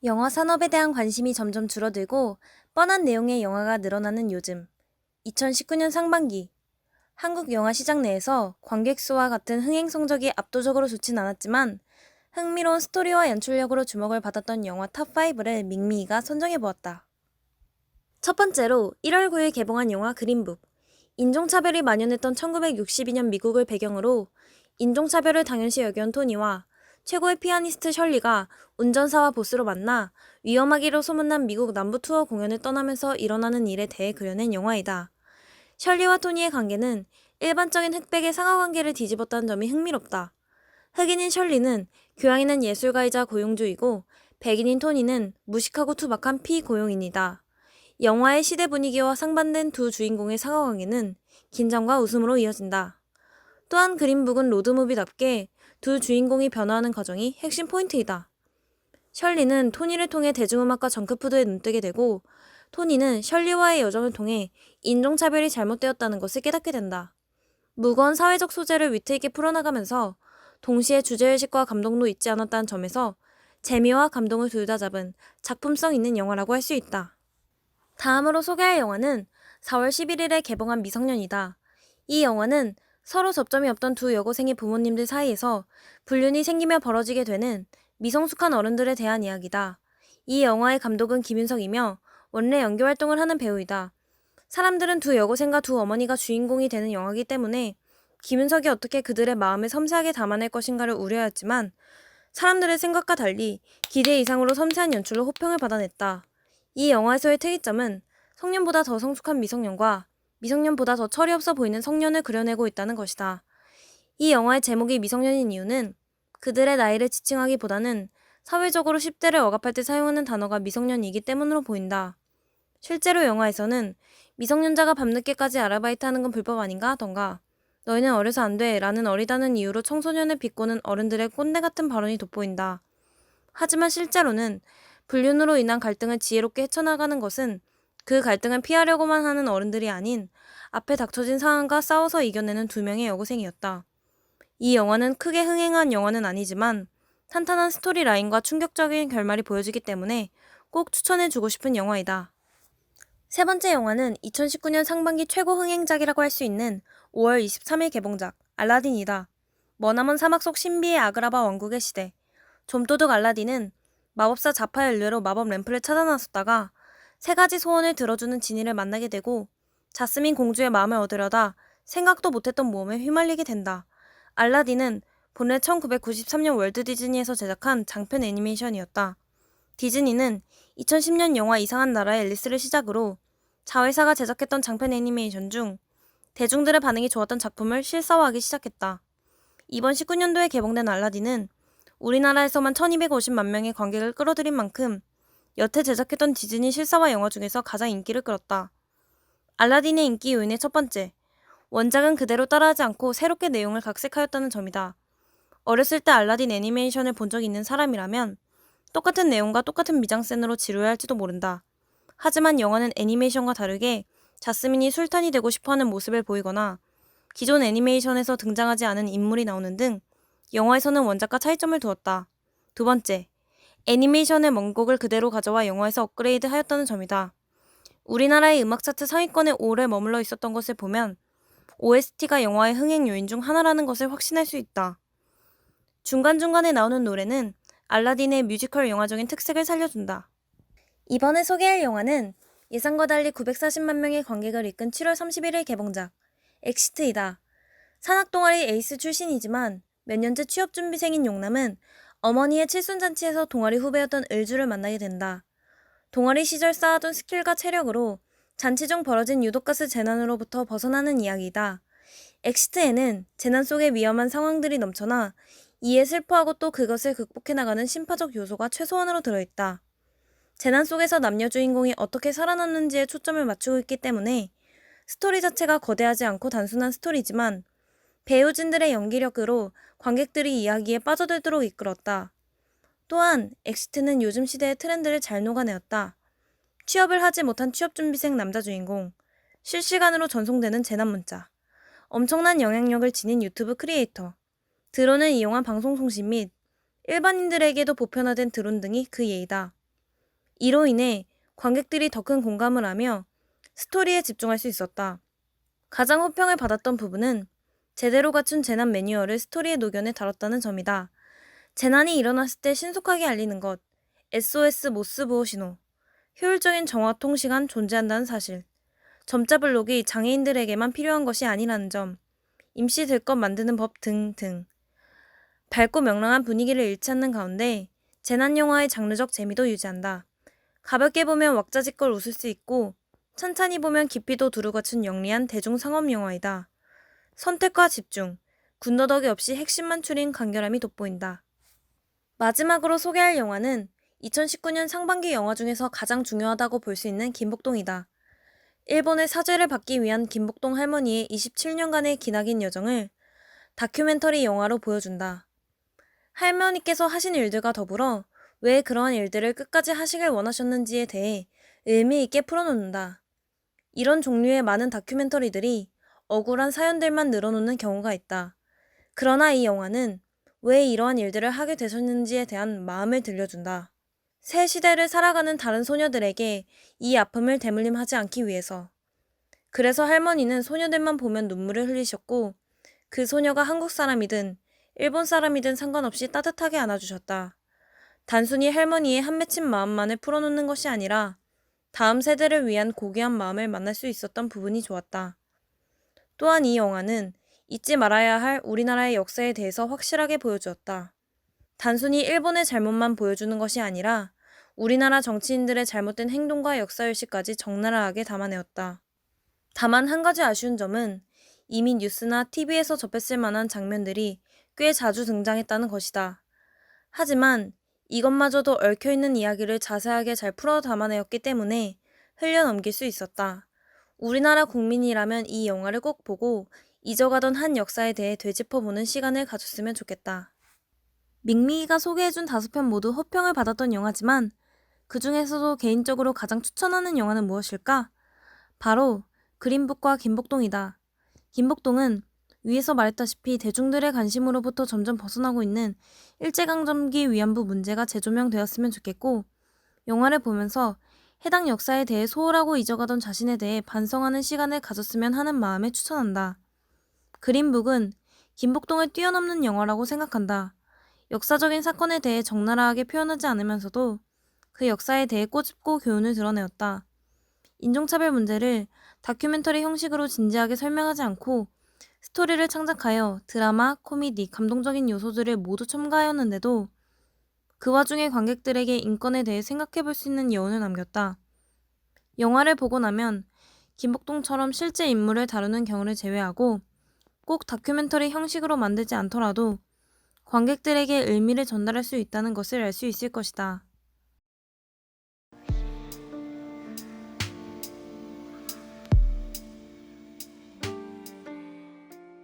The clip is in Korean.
영화 산업에 대한 관심이 점점 줄어들고 뻔한 내용의 영화가 늘어나는 요즘. 2019년 상반기 한국 영화 시장 내에서 관객 수와 같은 흥행 성적이 압도적으로 좋진 않았지만 흥미로운 스토리와 연출력으로 주목을 받았던 영화 탑5를 밍미이가 선정해보았다. 첫 번째로 1월 9일 개봉한 영화 그린북. 인종차별이 만연했던 1962년 미국을 배경으로 인종차별을 당연시 여겨온 토니와 최고의 피아니스트 셜리가 운전사와 보스로 만나 위험하기로 소문난 미국 남부 투어 공연을 떠나면서 일어나는 일에 대해 그려낸 영화이다. 셜리와 토니의 관계는 일반적인 흑백의 상하관계를 뒤집었다는 점이 흥미롭다. 흑인인 셜리는 교양 있는 예술가이자 고용주이고 백인인 토니는 무식하고 투박한 피고용인이다. 영화의 시대 분위기와 상반된 두 주인공의 상하관계는 긴장과 웃음으로 이어진다. 또한 그린북은 로드무비답게 두 주인공이 변화하는 과정이 핵심 포인트이다. 셜리는 토니를 통해 대중음악과 정크푸드에 눈뜨게 되고 토니는 셜리와의 여정을 통해 인종차별이 잘못되었다는 것을 깨닫게 된다. 무거운 사회적 소재를 위트있게 풀어나가면서 동시에 주제의식과 감동도 잊지 않았다는 점에서 재미와 감동을 둘 다 잡은 작품성 있는 영화라고 할 수 있다. 다음으로 소개할 영화는 4월 11일에 개봉한 미성년이다. 이 영화는 서로 접점이 없던 두 여고생의 부모님들 사이에서 불륜이 생기며 벌어지게 되는 미성숙한 어른들에 대한 이야기다. 이 영화의 감독은 김윤석이며 원래 연기 활동을 하는 배우이다. 사람들은 두 여고생과 두 어머니가 주인공이 되는 영화이기 때문에 김윤석이 어떻게 그들의 마음을 섬세하게 담아낼 것인가를 우려했지만 사람들의 생각과 달리 기대 이상으로 섬세한 연출로 호평을 받아냈다. 이 영화에서의 특이점은 성년보다 더 성숙한 미성년과 미성년보다 더 철이 없어 보이는 성년을 그려내고 있다는 것이다. 이 영화의 제목이 미성년인 이유는 그들의 나이를 지칭하기보다는 사회적으로 10대를 억압할 때 사용하는 단어가 미성년이기 때문으로 보인다. 실제로 영화에서는 미성년자가 밤늦게까지 아르바이트하는 건 불법 아닌가 하던가 너희는 어려서 안 돼 라는 어리다는 이유로 청소년을 비꼬는 어른들의 꼰대 같은 발언이 돋보인다. 하지만 실제로는 불륜으로 인한 갈등을 지혜롭게 헤쳐나가는 것은 그 갈등을 피하려고만 하는 어른들이 아닌 앞에 닥쳐진 상황과 싸워서 이겨내는 두 명의 여고생이었다. 이 영화는 크게 흥행한 영화는 아니지만 탄탄한 스토리 라인과 충격적인 결말이 보여지기 때문에 꼭 추천해주고 싶은 영화이다. 세 번째 영화는 2019년 상반기 최고 흥행작이라고 할 수 있는 5월 23일 개봉작 알라딘이다. 머나먼 사막 속 신비의 아그라바 왕국의 시대. 좀도둑 알라딘은 마법사 자파의 의뢰로 마법 램프를 찾아 나섰다가 세 가지 소원을 들어주는 지니를 만나게 되고 자스민 공주의 마음을 얻으려다 생각도 못했던 모험에 휘말리게 된다. 알라딘은 본래 1993년 월드 디즈니에서 제작한 장편 애니메이션이었다. 디즈니는 2010년 영화 이상한 나라의 앨리스를 시작으로 자회사가 제작했던 장편 애니메이션 중 대중들의 반응이 좋았던 작품을 실사화하기 시작했다. 이번 19년도에 개봉된 알라딘은 우리나라에서만 1250만 명의 관객을 끌어들인 만큼 여태 제작했던 디즈니 실사화 영화 중에서 가장 인기를 끌었다. 알라딘의 인기 요인의 첫 번째, 원작은 그대로 따라하지 않고 새롭게 내용을 각색하였다는 점이다. 어렸을 때 알라딘 애니메이션을 본 적이 있는 사람이라면 똑같은 내용과 똑같은 미장센으로 지루해할지도 모른다. 하지만 영화는 애니메이션과 다르게 자스민이 술탄이 되고 싶어하는 모습을 보이거나 기존 애니메이션에서 등장하지 않은 인물이 나오는 등 영화에서는 원작과 차이점을 두었다. 두 번째, 애니메이션의 원곡을 그대로 가져와 영화에서 업그레이드 하였다는 점이다. 우리나라의 음악 차트 상위권에 오래 머물러 있었던 것을 보면 OST가 영화의 흥행 요인 중 하나라는 것을 확신할 수 있다. 중간중간에 나오는 노래는 알라딘의 뮤지컬 영화적인 특색을 살려준다. 이번에 소개할 영화는 예상과 달리 940만 명의 관객을 이끈 7월 31일 개봉작 엑시트이다. 산악동아리 에이스 출신이지만 몇 년째 취업준비생인 용남은 어머니의 칠순잔치에서 동아리 후배였던 을주를 만나게 된다. 동아리 시절 쌓아둔 스킬과 체력으로 잔치 중 벌어진 유독가스 재난으로부터 벗어나는 이야기이다. 엑시트에는 재난 속의 위험한 상황들이 넘쳐나 이에 슬퍼하고 또 그것을 극복해 나가는 심파적 요소가 최소한으로 들어있다. 재난 속에서 남녀 주인공이 어떻게 살아남는지에 초점을 맞추고 있기 때문에 스토리 자체가 거대하지 않고 단순한 스토리지만 배우진들의 연기력으로 관객들이 이야기에 빠져들도록 이끌었다. 또한 엑시트는 요즘 시대의 트렌드를 잘 녹아내었다. 취업을 하지 못한 취업준비생 남자 주인공, 실시간으로 전송되는 재난 문자, 엄청난 영향력을 지닌 유튜브 크리에이터, 드론을 이용한 방송송신 및 일반인들에게도 보편화된 드론 등이 그 예이다. 이로 인해 관객들이 더 큰 공감을 하며 스토리에 집중할 수 있었다. 가장 호평을 받았던 부분은 제대로 갖춘 재난 매뉴얼을 스토리에 녹여내 다뤘다는 점이다. 재난이 일어났을 때 신속하게 알리는 것, SOS 모스 보호 신호, 효율적인 정화통 시간 존재한다는 사실, 점자 블록이 장애인들에게만 필요한 것이 아니라는 점, 임시 들것 만드는 법 등등. 밝고 명랑한 분위기를 잃지 않는 가운데 재난 영화의 장르적 재미도 유지한다. 가볍게 보면 왁자지껄 웃을 수 있고 찬찬히 보면 깊이도 두루 갖춘 영리한 대중 상업 영화이다. 선택과 집중, 군더더기 없이 핵심만 추린 간결함이 돋보인다. 마지막으로 소개할 영화는 2019년 상반기 영화 중에서 가장 중요하다고 볼 수 있는 김복동이다. 일본의 사죄를 받기 위한 김복동 할머니의 27년간의 기나긴 여정을 다큐멘터리 영화로 보여준다. 할머니께서 하신 일들과 더불어 왜 그러한 일들을 끝까지 하시길 원하셨는지에 대해 의미 있게 풀어놓는다. 이런 종류의 많은 다큐멘터리들이 억울한 사연들만 늘어놓는 경우가 있다. 그러나 이 영화는 왜 이러한 일들을 하게 되셨는지에 대한 마음을 들려준다. 새 시대를 살아가는 다른 소녀들에게 이 아픔을 대물림하지 않기 위해서. 그래서 할머니는 소녀들만 보면 눈물을 흘리셨고 그 소녀가 한국 사람이든 일본 사람이든 상관없이 따뜻하게 안아주셨다. 단순히 할머니의 한 맺힌 마음만을 풀어놓는 것이 아니라 다음 세대를 위한 고귀한 마음을 만날 수 있었던 부분이 좋았다. 또한 이 영화는 잊지 말아야 할 우리나라의 역사에 대해서 확실하게 보여주었다. 단순히 일본의 잘못만 보여주는 것이 아니라 우리나라 정치인들의 잘못된 행동과 역사일시까지 적나라하게 담아내었다. 다만 한 가지 아쉬운 점은 이미 뉴스나 TV에서 접했을 만한 장면들이 꽤 자주 등장했다는 것이다. 하지만 이것마저도 얽혀있는 이야기를 자세하게 잘 풀어 담아내었기 때문에 흘려넘길 수 있었다. 우리나라 국민이라면 이 영화를 꼭 보고 잊어가던 한 역사에 대해 되짚어보는 시간을 가졌으면 좋겠다. 밍밍이가 소개해준 5편 모두 호평을 받았던 영화지만 그 중에서도 개인적으로 가장 추천하는 영화는 무엇일까? 바로 그린북과 김복동이다. 김복동은 위에서 말했다시피 대중들의 관심으로부터 점점 벗어나고 있는 일제강점기 위안부 문제가 재조명되었으면 좋겠고 영화를 보면서 해당 역사에 대해 소홀하고 잊어가던 자신에 대해 반성하는 시간을 가졌으면 하는 마음에 추천한다. 그린북은 김복동을 뛰어넘는 영화라고 생각한다. 역사적인 사건에 대해 적나라하게 표현하지 않으면서도 그 역사에 대해 꼬집고 교훈을 드러내었다. 인종차별 문제를 다큐멘터리 형식으로 진지하게 설명하지 않고 스토리를 창작하여 드라마, 코미디, 감동적인 요소들을 모두 첨가하였는데도 그 와중에 관객들에게 인권에 대해 생각해볼 수 있는 여운을 남겼다. 영화를 보고 나면 김복동처럼 실제 인물을 다루는 경우를 제외하고 꼭 다큐멘터리 형식으로 만들지 않더라도 관객들에게 의미를 전달할 수 있다는 것을 알 수 있을 것이다.